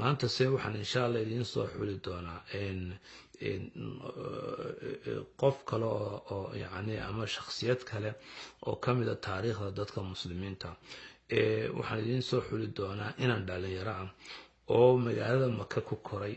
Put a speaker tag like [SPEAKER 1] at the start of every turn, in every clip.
[SPEAKER 1] maanta se waxaan insha allah idiin soo xuli doonaa qof kale oo yani ama shakhsiyad kale oo ka mid a taariikhda dadka muslimiinta. waxaan idiin soo xuli doonaa inaan dhalinyaro ah oo magaalada maka ku koray,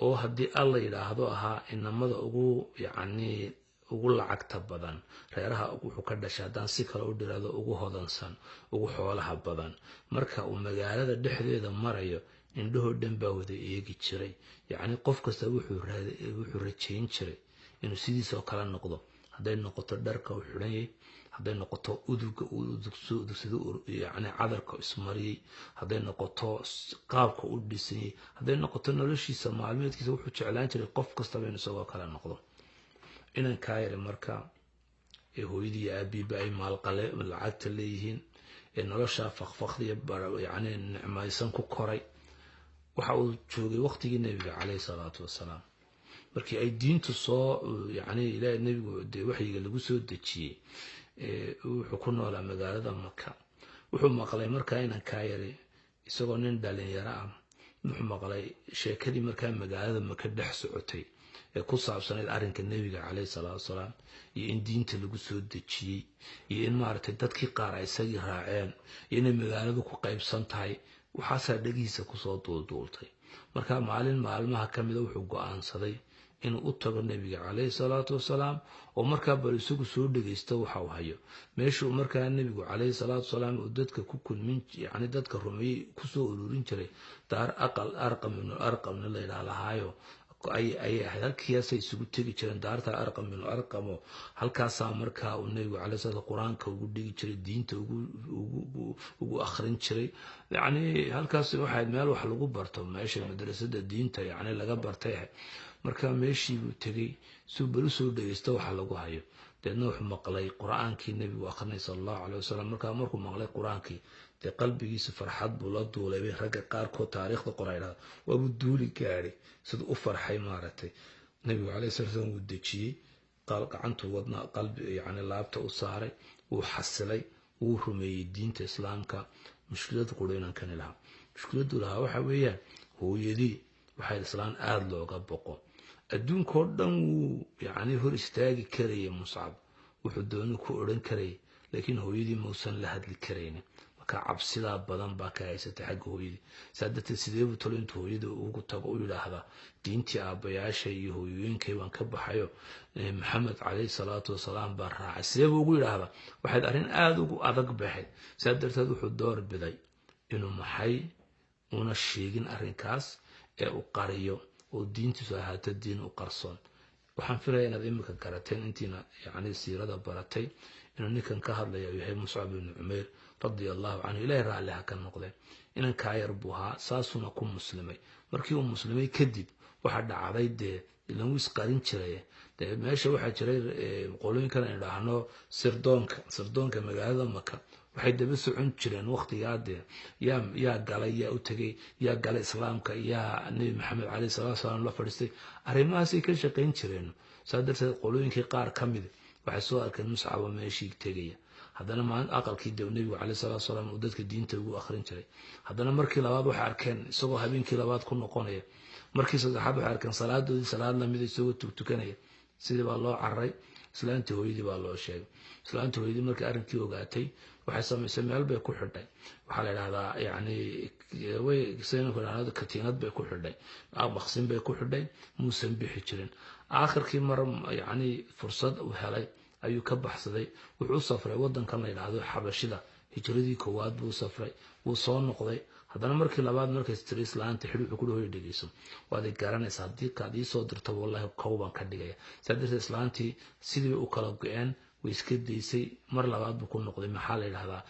[SPEAKER 1] oo haddii alla yidhaahdo ahaa inamada ugu lacagta badan reeraha wuxuu ka dhashay, haddaan si kale u dhiraado ugu hodansan, ugu xoolaha badan. marka uu magaalada dhexdeeda marayo indhahoo dhan baa wada eegi jiray. yacni qof kasta wuxuu rajayn jiray inuu sidiisoo kale noqdo, hadday noqoto dharka uu xidhan yahay, hadday noqoto uduga sida yani cadarka ismariyey, hadday noqoto qaabka u dhisanyay, hadday noqoto noloshiisa maalmeedkiisa, wuxuu jeclaan jiray qof kastaba in isagoo kale noqdo. inan kaa yari marka hooyadii aabiiba ay maalqale lacagta leeyihiin, nolosha fakfakdiya yani nicmaysan ku koray. waxa uu joogay waqtigii nebiga caleyhi salaatu wasalaam, markii ay diintu soo yani ilaahay nebigu dee waxyiga lagu soo dejiyey. wuxuu ku noolaa magaalada maka. wuxuu maqlay markaa inan kaa yari isagoo nin dhalinyaro ah, wuxuu maqlay sheekadii markaa magaalada maka dhex socotay ee ku saabsanayd arrinka nebiga caleyhi salaatu wasalaam, iyo in diinta lagu soo dejiyey, iyo in maaragtay dadkii qaar ay isagii raaceen, iyo inay magaaladu ku qaybsan tahay. waxaasaa dhegihiisa kusoo duulduultay. markaa maalin maalmaha ka mida wuxuu go-aansaday inuu u tago nebiga caleyhi salaatu wasalaam, oo markaa bal isagu soo dhegaysta waxa uu hayo. meeshuu markaa nebigu caleyhi salaatu wasalaam uu dadka ku kulmin, yani dadka rumeeyey kusoo ururin jiray, daar arqam ibnu arqamna la yidhaha lahaayo ayay ahayd. halkiiasay isugu tegi jireen, daarta arqam ibnu arqamo. halkaasaa markaa uu nebigu caleyhi salaatu qur-aanka ugu dhigi jiray, diinta ugu akhrin jiray. yani halkaas waxayd meel wax lagu barto, meesha madrasada diinta yani laga bartay ahayd. marka meeshii buu tegey suu bal usoo dhegaysta waxa lagu hayo. deedna wuxuu maqlay qur-aankii nebigu akrinay sala allahu caleyhi wasalam. markuu maqlay qur-aankii, dee qalbigiisa farxad buu la duulay bay ragga qaarkood taariikhda qoraydhada waabuu duuli gaadhay siduu u farxay. maaragtay nebigu caleyhi salatu wasalam wuu dejiyey, gacantuu wadna qalbi yani laabta u saaray, wuu xasilay, wuu rumeeyey diinta islaamka. mushkilada qura inaan kani lahaa, mushkiladu lahaa waxa weeyaan hooyadii waxay islaan aada looga boqo. adduunkao dhan wuu yani hor istaagi karayay muscab, wuxuu dooni ku odhan karayay, laakiin hooyadii mausan la hadli karaynin. marka cabsidaa badan baa ka haysatay xagga hooyadii. saa darteed sidee buu talo intuu hooyada ugu tago u yidhaahdaa diintii aabbayaasha iyo hooyooyinkay baan ka baxayo, maxamed caleyhi salaatu wasalaam baa raacay, sidee buu ugu yidhaahdaa? waxayd arrin aada ugu adag baxay. saa darteed wuxuu door biday inuu maxay una sheegin arrinkaas, ee u qariyo, oo diintiisu ahaato diin u qarsoon. waxaan filaya inaad imika garateen intiina yani siirada baratay inuu ninkan ka hadlaya uu yahay muscab ibnu cumayr radia allahu canhu, ilaahay raalli ha ka noqdeen. inan kaa yar buu ahaa, saasuna ku muslimay. markii uu muslimay kadib waxaa dhacday dee ilan wuu isqarin jiray. dee meesha waxaa jiray qolooyinkan aynu dhahno sirdoonka magaalada maka, waxay daba socon jireen waqtigaa dee yaa galay, yaa u tegay, yaa galay islaamka, yaa nebi maxamed caleyhi salatu wasalaam la fadhiistay. arrimahaasay ka shaqayn jireen. saa darteed qolooyinkii qaar ka mid waxay soo arkeen muscaba meeshii tegaya. haddana maalin aqalkii de nebigu caleyhi salatu wasalaam uu dadka diinta ugu akhrin jiray. haddana markii labaad waxay arkeen isagoo habeenkii labaad ku noqonaya. markii saddexaad waxay arkeen salaadoodii salaad lamida isagoo tugtukanaya. sidii baa loo cararay, islaantii hooyadii baa loo sheegay. islaantii hooyadii markii arrinkii ogaatay, waxay samaysay meel bay ku xidhay. waxaa la idhahdaa yani katiinad bay ku xidhay, maqsin bay ku xidhay, muusan bixi jirin. aakhirkii mar yani fursad uu helay ayuu ka baxsaday. wuxuu u safray wadankan la yidhaahdo xabashida. hijradii koowaad buu safray, wuu soo noqday. haddana markii labaad markays tiri islaanta xidhi wuxuu ku dhahoy dhegeyso, waad garanaysa haddii kaad ii soo dirto wallahi kow baan ka dhigaya. saa darteed islaantii sidii bay u kala go-een, way iska daysay. mar labaad buu ku noqday, maxaa la yidhahdaa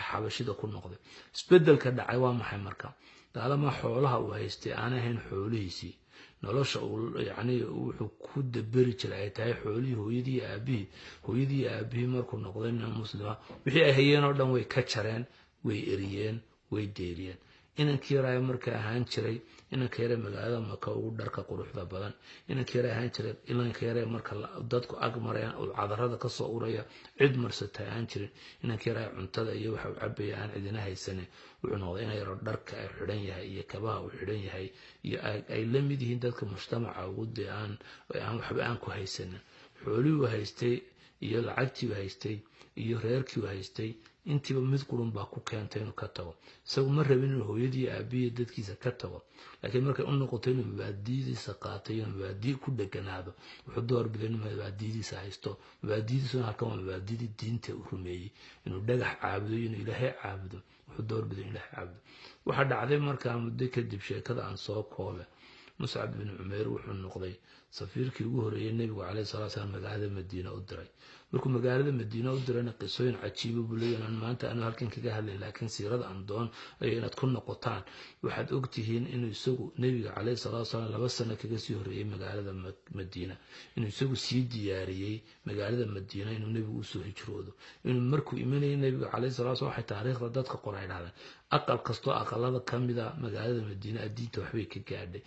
[SPEAKER 1] xabashida ku noqday. isbedelka dhacay waa maxay marka? daalama xoolaha uu haystay aan ahayn xoolihiisii, nolosha yani wuxuu ku daberi jiray ay tahay xoolihii hooyadii aabihii. markuu noqday nin muslima, wixii ay hayeen oo dhan way ka jareen, way eriyeen, way deeliyeen. inankii yaraayo markaa ahaan jiray inanka yare magaalada maka ugu dharka quruxda badan inanka yare ahaan jiray inanka yare marka dadku ag marayaan oo cadarada kasoo uraya cid marsata ahaan jirin inanka yare cuntada iyo waxa uu cabaya aan cidina haysanin wuxuu noqday inay yaro dharka ay xidhan yahay iyo kabaha uu xidhan yahay iyo ay la mid yihiin dadka mujtamaca ugu dee aan waxba aan ku haysanin xoolihii haystay iyo lacagtii haystay iyo reerkii haystay intiiba mid qurun baa ku keentay inuu ka tago isagu ma rabin inuu hooyadii aabiye dadkiisa ka tago laakiin markay u noqotay inuu mabaadidiisa qaatay inuu mabaadi ku dheganaado wuxuu doorbiday inuu mabaadidiisa haysto mabaadidiisuna halkan waa mabaadidii diinta u rumeeyey inuu dhagax caabudo inuu ilaahay caabudo wuxuu doorbiday inuu ilaahay caabudo waxaa dhacday markaa muddo kadib sheekada aan soo koobe muscab bin cumayr wuxuu noqday safiirkii ugu horeeyay nebigu calayhi salaatu wasalaam magaalada madiina u diray markuu magaalada madiina u dirayna qisooyin cajiiba buu leeyahay aan maanta aanu halkan kaga hadlayn laakiin siirada aan doon ay inaad ku noqotaan waxaad ogtihiin inuu isagu nebiga calayhi salaatu wasalaam 2 sano kaga sii horeeyay magaalada madiina inuu isagu sii diyaariyay magaalada madiina inuu nebigu u soo hijroodo inuu markuu imanayay nebiga calayhi salaatu wasalaam waxay taariikhda dadka qoray dhahdeen aqal kastoo aqalada kamida magaalada madiina diinta waxbay ka gaadhay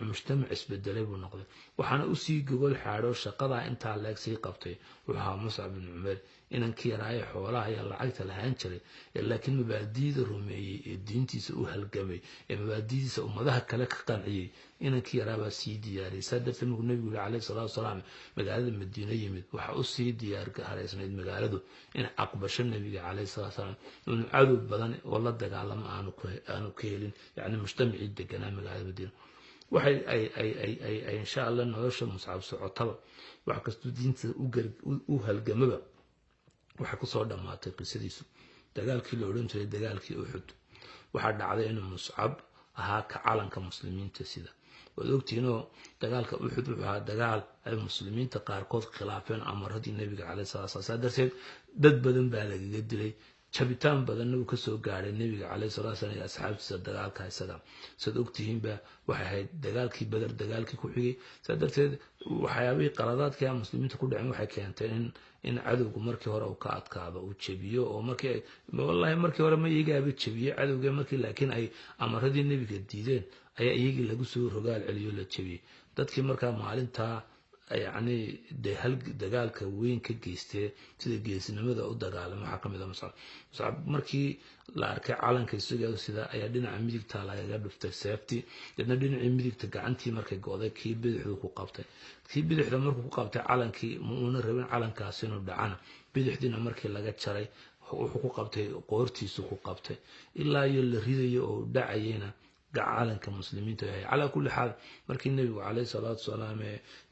[SPEAKER 1] mujtamac isbedelay buu noqday waxaana u sii gogol xaadho shaqada intaa leeg sii qabtay wuxuu ahaa muscab bin cumayr inankii yaraaye xoolaha ayaa lacagta lahaan jiray laakiin mabaadiida rumeeyey ee diintiisa u halgamay ee mabaadidiisa ummadaha kale ka qanciyey inankii yaraabaa sii diyaariyay saa darteed markuu nebigu yiri calayhi salaatu wasalaam magaalada madiina yimid waxa u sii diyaar haraysnayd magaaladu in aqbasho nebiga calayhi salaatu wasalaam inuu cadow badan oo la dagaalamo aanu ka helin yacni mujtamacii deganaa magaalada madiina waxay ay insha allah nolosha muscab socotaba wax kastoo diinta u halgamaba waxa ku soo dhamaatay qisadiisu dagaalkii la oran jiray dagaalkii Uhud waxa dhacday inuu muscab ahaa ka calanka muslimiinta sida wad ogtiino dagaalka Uhud wuxuu ahaa dagaal ay muslimiinta qaarkood khilaafeen amaradii nabiga calayhi salaatu wasalaam darteed dad badan baa lagaga dilay jabitaan badan uu ka soo gaaray nabiga calayhi salaatu wasalaam iyo asxaabtiisa dagaalka isaga sida ogtihiin ba waxay ahayd dagaalkii badar dagaalkii ku xigay sida darteed waxyaabay qaladaadka muslimiinta ku dhaceen waxay keentay in cadowgu markii hore uu ka adkaado uu jabiyo oo markii hore ma iyaga jabiyo cadowga markii laakiin ay amaradii nabiga diideen ayaa iyagii lagu soo rogaal celiyo la jabiyay dadkii markaa maalinta يعني dagaalka weyn ka geystay sida geesinimada u dagaalamay waxa kamid ah muscab markii la arkay calanka isaga sida ayaa dhinaca midigta laga dhuftay safety dadna dhinaca midigta gacantii markay gooday kii bidixdu ku qabtay kii bidixda markuu ku qabtay calankii muuna rabin calankaas inuu dhacana bidixdina markii laga jaray wuxuu ku qabtay qoortiisu ku qabtay ilaa iyo la ridayo oo dhacayna calanka muslimiinta ay ala kulli xaal markii nabigu calayhi salaatu wasalaam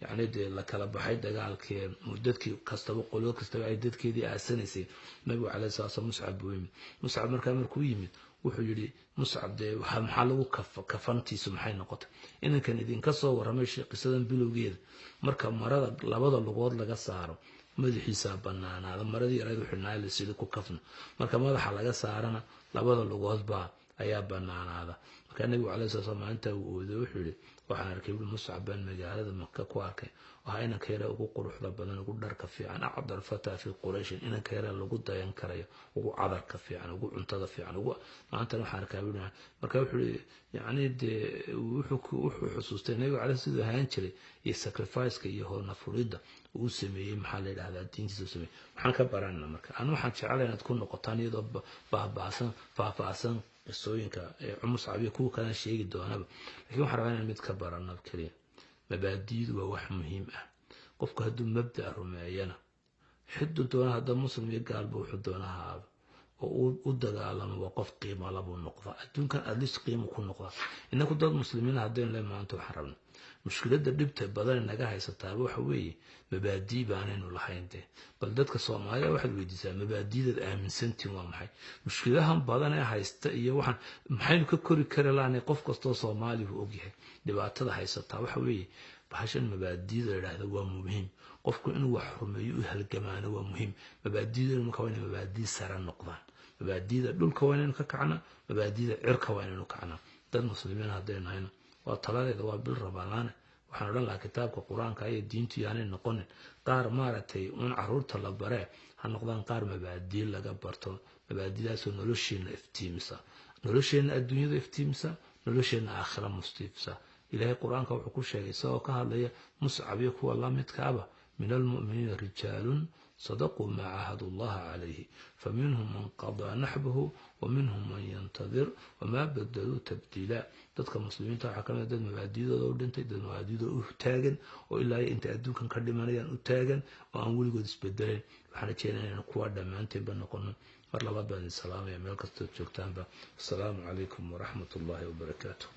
[SPEAKER 1] yani la kala baxay dagaalkii mudadkii kastaba qolo kastaba ay dadkeedii aasanaysay nabigu calayhi salaatu wasalaam muscab markuu yimid wuxuu yiri muscab maxaa lagu kafantiisu maxay noqotay inankan idinka soo waramay qisadan bilowgeeda marka marada labada lugood laga saaro madaxiisa banaanaada maradii yareed wuxuu naayay sidii ku kafna marka madaxa laga saarana labada lugood baa ayaa banaanaada marka nabigu calayhi salaatu wasalaam inta uu ooday wuxuu yiri waxaan arkay muscab baan magaalada Makka ku arkay waxa inanka yare ugu quruxda badan ugu dharka fiican acdar fata fi quraysh inanka yare lagu dayan karayo ugu cadarka fiican ugu cuntada fiican ugu maanta waxaan arkay marka wuxuu yiri yani wuxuu xusuustay nabigu calayhi salaatu wasalaam ahaan jiray iyo sacrifice-ka iyo hoolna furida uu sameeyay maxaa la yiraahdaa diintiisa sameeyay waxaan ka baranaa marka aan waxaan jecelahay inaad ku noqotaan iyadoo faahfaahsan qisooyinka muscab iyo kuwa kale sheegi doonaba laakiin waxaan rabaa inaan mid ka barano kaliya mabaadiidu waa wax muhiim ah qofka hadduu mabda rumeeyana xiddu doona hadda muslim iyo gaalba wuxuu doonahaa oo u dagaalamo waa qof qiimo leh buu noqdaa adduunkan adlis qiimo ku noqdaa inagu dad muslimiin haddeen la maanta waxaan rabnaa mushkiladda dhibta badan naga haysataa waxa weeye mabaadii baanaynu lahayn bal dadka Soomaaliya waxaad weydiisaa mabaadiida aaminsantiin waa maxay mushkilahan badan ee haysta iyo waxaan maxaynu ka kori karaan qof kasto Soomaali uu ogyahay dhibaatada haysataa waxa weeye bahashan mabaadiida yiraahdo waa muhiim qofku inuu wax rumeeyo u halgamaano waa muhiim mabaadiida marka waa inay mabaadii sare noqdaan mabaadiida dhulka waa inaynu ka kacna mabaadiida cirka waa inaynu kacna dad muslimiin haddeen hayna waa taladeeda waa bil Ramadaan waxaan oran lahaa kitaabka Quraanka iyo diintu yaanay noqonin qaar maaragtay caruurta la bare ha noqdaan qaar mabaadii laga barto mabaadidaas oo noloshiina iftiimisa nolosheenna adduunyada iftiimsa nolosheenna aakhira mustiifsa ilaahay qur-aanka wuxuu ku sheegay isagoo ka hadlaya muscab iyo kuwa la midkaaba min almu'miniina rijaalun صدقوا ما عاهدوا الله عليه فمنهم من قضى نحبه ومنهم من ينتظر وما بدلوا تبديلا dadka muslimiinta waxa kamid dad mabaadiidooda u dhintay dad mabaadiidooda u taagan oo ilaa inta adduunkan ka dhimanayaan u taagan oo aan weligood isbedeleen waxaan rajeynayaa inaan kuwa dhammaanteedba noqono mar labaad baan idin salaamaya meel kastood joogtaanba asalaamu calaykum waraxmatullaahi wabarakaatuh